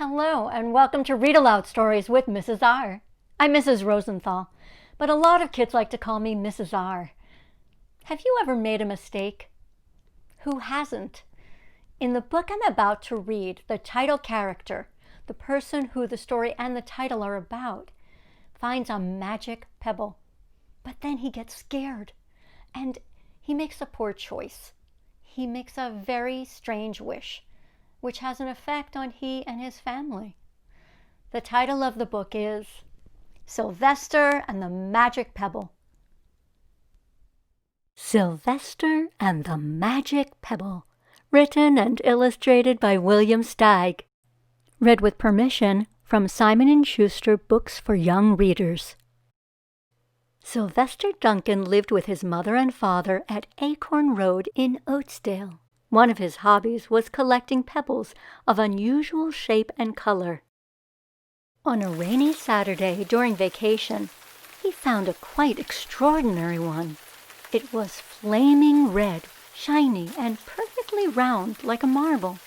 Hello, and welcome to Read Aloud Stories with Mrs. R. I'm Mrs. Rosenthal, but a lot of kids like to call me Mrs. R. Have you ever made a mistake? Who hasn't? In the book I'm about to read, the title character, the person who the story and the title are about, finds a magic pebble. But then he gets scared, and he makes a poor choice. He makes a very strange wish, which has an effect on he and his family. The title of the book is Sylvester and the Magic Pebble. Sylvester and the Magic Pebble, written and illustrated by William Steig. Read with permission from Simon & Schuster Books for Young Readers. Sylvester Duncan lived with his mother and father at Acorn Road in Oatsdale. One of his hobbies was collecting pebbles of unusual shape and color. On a rainy Saturday during vacation, he found a quite extraordinary one. It was flaming red, shiny, and perfectly round like a marble.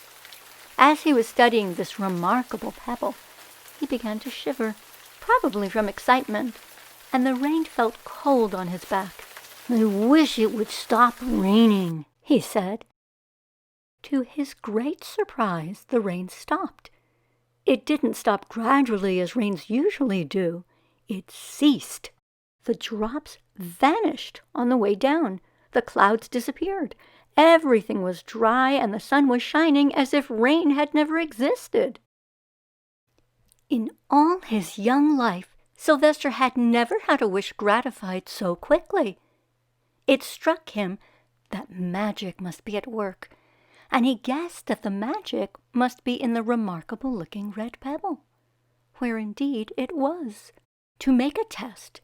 As he was studying this remarkable pebble, he began to shiver, probably from excitement, and the rain felt cold on his back. "I wish it would stop raining," he said. To his great surprise, the rain stopped. It didn't stop gradually as rains usually do. It ceased. The drops vanished on the way down. The clouds disappeared. Everything was dry and the sun was shining as if rain had never existed. In all his young life, Sylvester had never had a wish gratified so quickly. It struck him that magic must be at work, and he guessed that the magic must be in the remarkable-looking red pebble, where indeed it was. To make a test,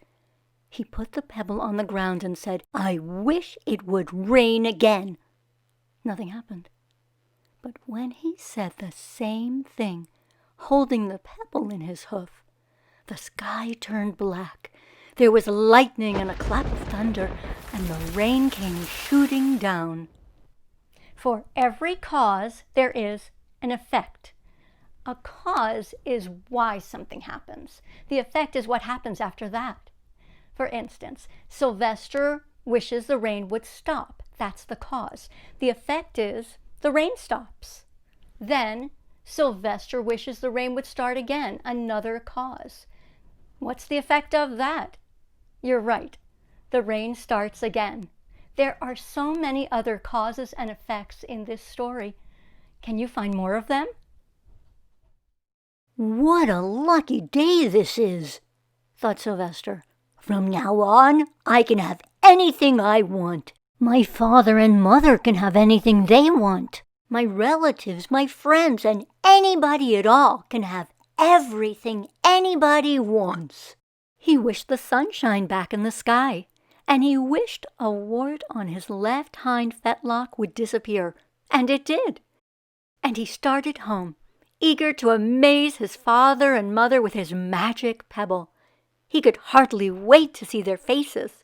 he put the pebble on the ground and said, "I wish it would rain again." Nothing happened. But when he said the same thing, holding the pebble in his hoof, the sky turned black. There was lightning and a clap of thunder, and the rain came shooting down. For every cause, there is an effect. A cause is why something happens. The effect is what happens after that. For instance, Sylvester wishes the rain would stop. That's the cause. The effect is the rain stops. Then Sylvester wishes the rain would start again. Another cause. What's the effect of that? You're right. The rain starts again. There are so many other causes and effects in this story. Can you find more of them? "What a lucky day this is," thought Sylvester. "From now on, I can have anything I want. My father and mother can have anything they want. My relatives, my friends, and anybody at all can have everything anybody wants." He wished the sunshine back in the sky, and he wished a wart on his left hind fetlock would disappear, and it did. And he started home, eager to amaze his father and mother with his magic pebble. He could hardly wait to see their faces.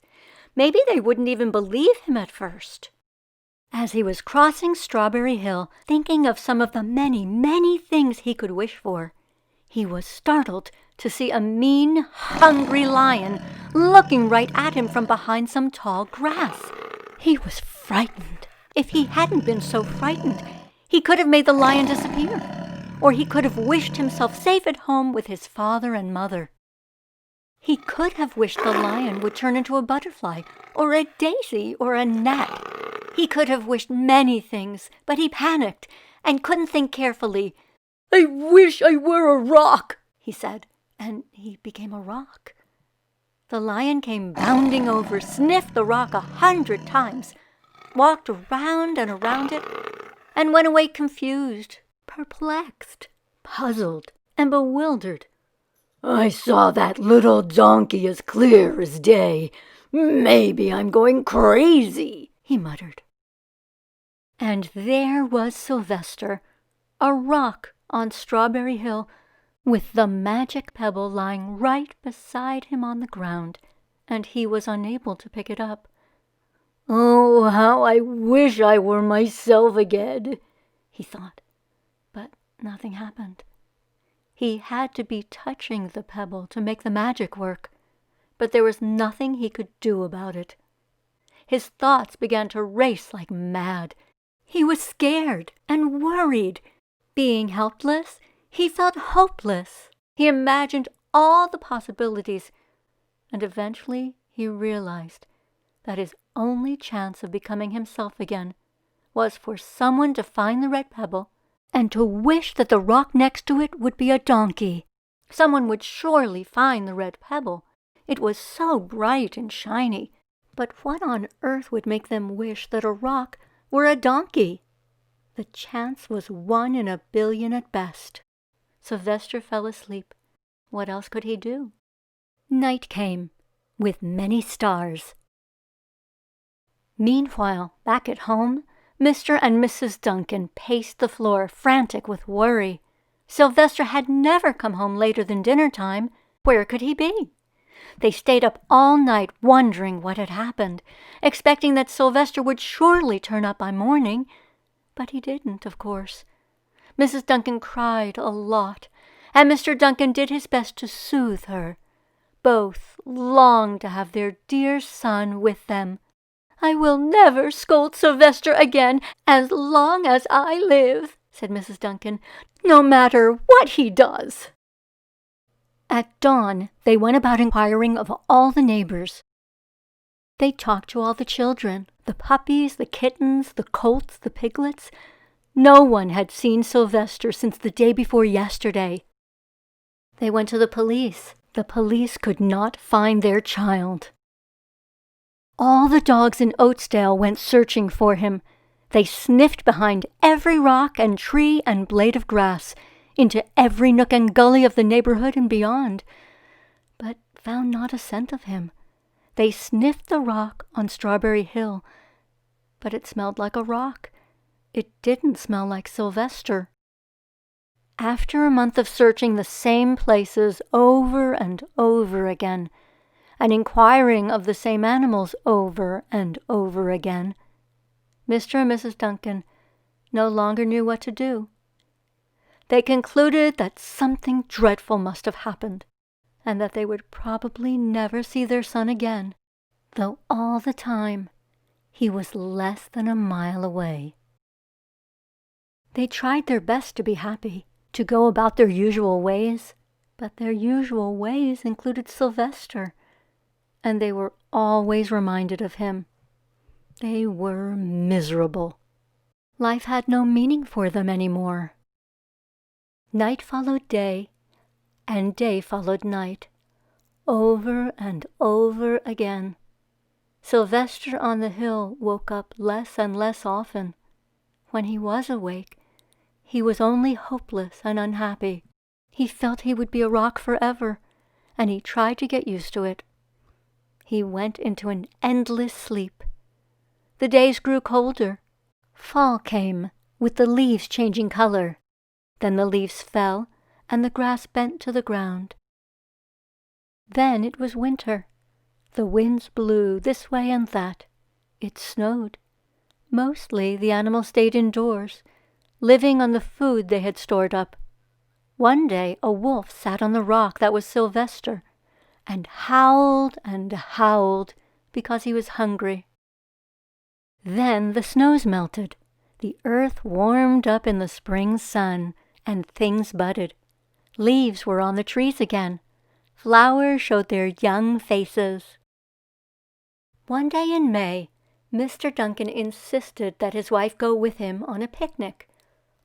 Maybe they wouldn't even believe him at first. As he was crossing Strawberry Hill, thinking of some of the many, many things he could wish for, he was startled to see a mean, hungry lion looking right at him from behind some tall grass. He was frightened. If he hadn't been so frightened, he could have made the lion disappear, or he could have wished himself safe at home with his father and mother. He could have wished the lion would turn into a butterfly, or a daisy, or a gnat. He could have wished many things, but he panicked and couldn't think carefully. "I wish I were a rock," he said, and he became a rock. The lion came bounding over, sniffed the rock 100 times, walked around and around it, and went away confused, perplexed, puzzled, and bewildered. "I saw that little donkey as clear as day. Maybe I'm going crazy," he muttered. And there was Sylvester, a rock on Strawberry Hill, with the magic pebble lying right beside him on the ground, and he was unable to pick it up. "Oh, how I wish I were myself again," he thought, but nothing happened. He had to be touching the pebble to make the magic work, but there was nothing he could do about it. His thoughts began to race like mad. He was scared and worried. Being helpless, he felt hopeless. He imagined all the possibilities, and eventually he realized that his only chance of becoming himself again was for someone to find the red pebble and to wish that the rock next to it would be a donkey. Someone would surely find the red pebble. It was so bright and shiny. But what on earth would make them wish that a rock were a donkey? The chance was 1 in a billion at best. Sylvester fell asleep. What else could he do? Night came, with many stars. Meanwhile, back at home, Mr. and Mrs. Duncan paced the floor, frantic with worry. Sylvester had never come home later than dinner time. Where could he be? They stayed up all night wondering what had happened, expecting that Sylvester would surely turn up by morning. But he didn't, of course. Mrs. Duncan cried a lot, and Mr. Duncan did his best to soothe her. Both longed to have their dear son with them. "I will never scold Sylvester again as long as I live," said Mrs. Duncan, "no matter what he does." At dawn, they went about inquiring of all the neighbors. They talked to all the children, the puppies, the kittens, the colts, the piglets. No one had seen Sylvester since the day before yesterday. They went to the police. The police could not find their child. All the dogs in Oatsdale went searching for him. They sniffed behind every rock and tree and blade of grass, into every nook and gully of the neighborhood and beyond, but found not a scent of him. They sniffed the rock on Strawberry Hill, but it smelled like a rock. It didn't smell like Sylvester. After a month of searching the same places over and over again, and inquiring of the same animals over and over again, Mr. and Mrs. Duncan no longer knew what to do. They concluded that something dreadful must have happened, and that they would probably never see their son again, though all the time he was less than a mile away. They tried their best to be happy, to go about their usual ways, but their usual ways included Sylvester, and they were always reminded of him. They were miserable. Life had no meaning for them anymore. Night followed day, and day followed night, over and over again. Sylvester on the hill woke up less and less often. When he was awake, he was only hopeless and unhappy. He felt he would be a rock forever, and he tried to get used to it. He went into an endless sleep. The days grew colder. Fall came, with the leaves changing color. Then the leaves fell, and the grass bent to the ground. Then it was winter. The winds blew this way and that. It snowed. Mostly the animals stayed indoors, living on the food they had stored up. One day a wolf sat on the rock that was Sylvester, and howled because he was hungry. Then the snows melted. The earth warmed up in the spring sun, and things budded. Leaves were on the trees again. Flowers showed their young faces. One day in May, Mr. Duncan insisted that his wife go with him on a picnic.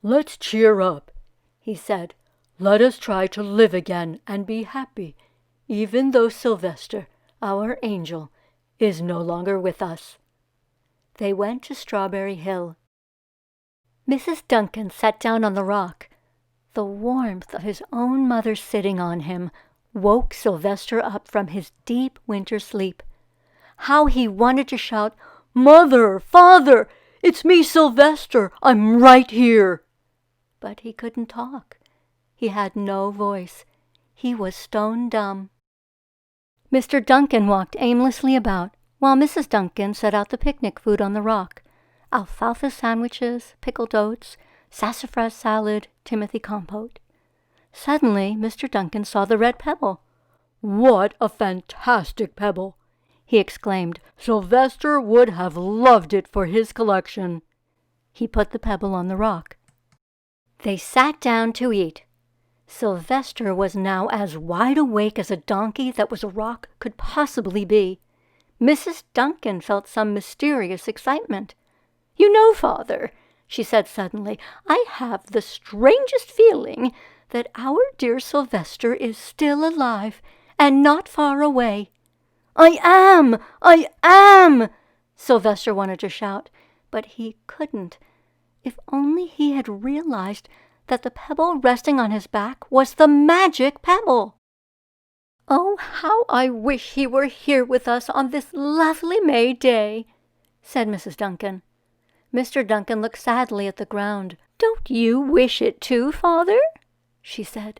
"Let's cheer up," he said. "Let us try to live again and be happy, even though Sylvester, our angel, is no longer with us." They went to Strawberry Hill. Mrs. Duncan sat down on the rock. The warmth of his own mother sitting on him woke Sylvester up from his deep winter sleep. How he wanted to shout, "Mother! Father! It's me, Sylvester! I'm right here!" But he couldn't talk. He had no voice. He was stone dumb. Mr. Duncan walked aimlessly about, while Mrs. Duncan set out the picnic food on the rock: alfalfa sandwiches, pickled oats, sassafras salad, timothy compote. Suddenly, Mr. Duncan saw the red pebble. "What a fantastic pebble!" he exclaimed. "Sylvester would have loved it for his collection." He put the pebble on the rock. They sat down to eat. Sylvester was now as wide awake as a donkey that was a rock could possibly be. Mrs. Duncan felt some mysterious excitement. "You know, Father," she said suddenly, "I have the strangest feeling that our dear Sylvester is still alive and not far away." "I am! I am!" Sylvester wanted to shout, but he couldn't. If only he had realized that the pebble resting on his back was the magic pebble. "Oh, how I wish he were here with us on this lovely May day," said Mrs. Duncan. Mr. Duncan looked sadly at the ground. "Don't you wish it too, Father?" she said.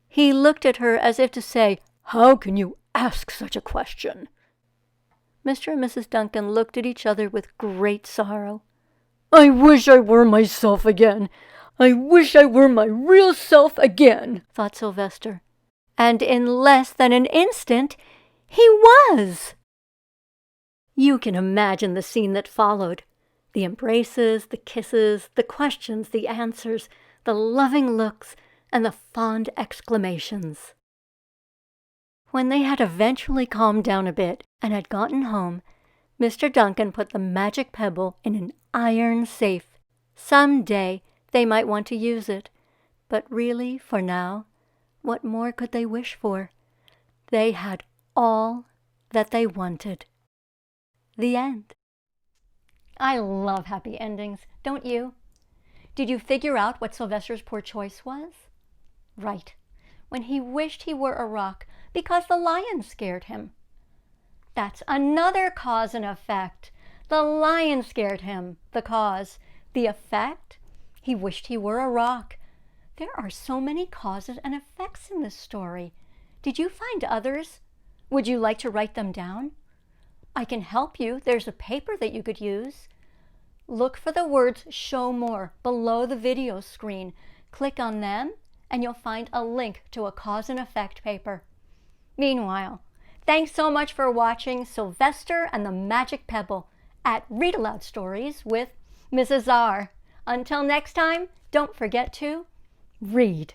He looked at her as if to say, "How can you ask such a question?" Mr. and Mrs. Duncan looked at each other with great sorrow. "I wish I were myself again. I wish I were my real self again," thought Sylvester. And in less than an instant, he was. You can imagine the scene that followed. The embraces, the kisses, the questions, the answers, the loving looks, and the fond exclamations. When they had eventually calmed down a bit and had gotten home, Mr. Duncan put the magic pebble in an iron safe. Some day they might want to use it, but really, for now, what more could they wish for? They had all that they wanted. The end. I love happy endings, don't you? Did you figure out what Sylvester's poor choice was? Right, when he wished he were a rock because the lion scared him. That's another cause and effect. The lion scared him, the cause. The effect? He wished he were a rock. There are so many causes and effects in this story. Did you find others? Would you like to write them down? I can help you. There's a paper that you could use. Look for the words "Show More" below the video screen. Click on them and you'll find a link to a cause and effect paper. Meanwhile, thanks so much for watching Sylvester and the Magic Pebble at Read Aloud Stories with Mrs. R. Until next time, don't forget to read.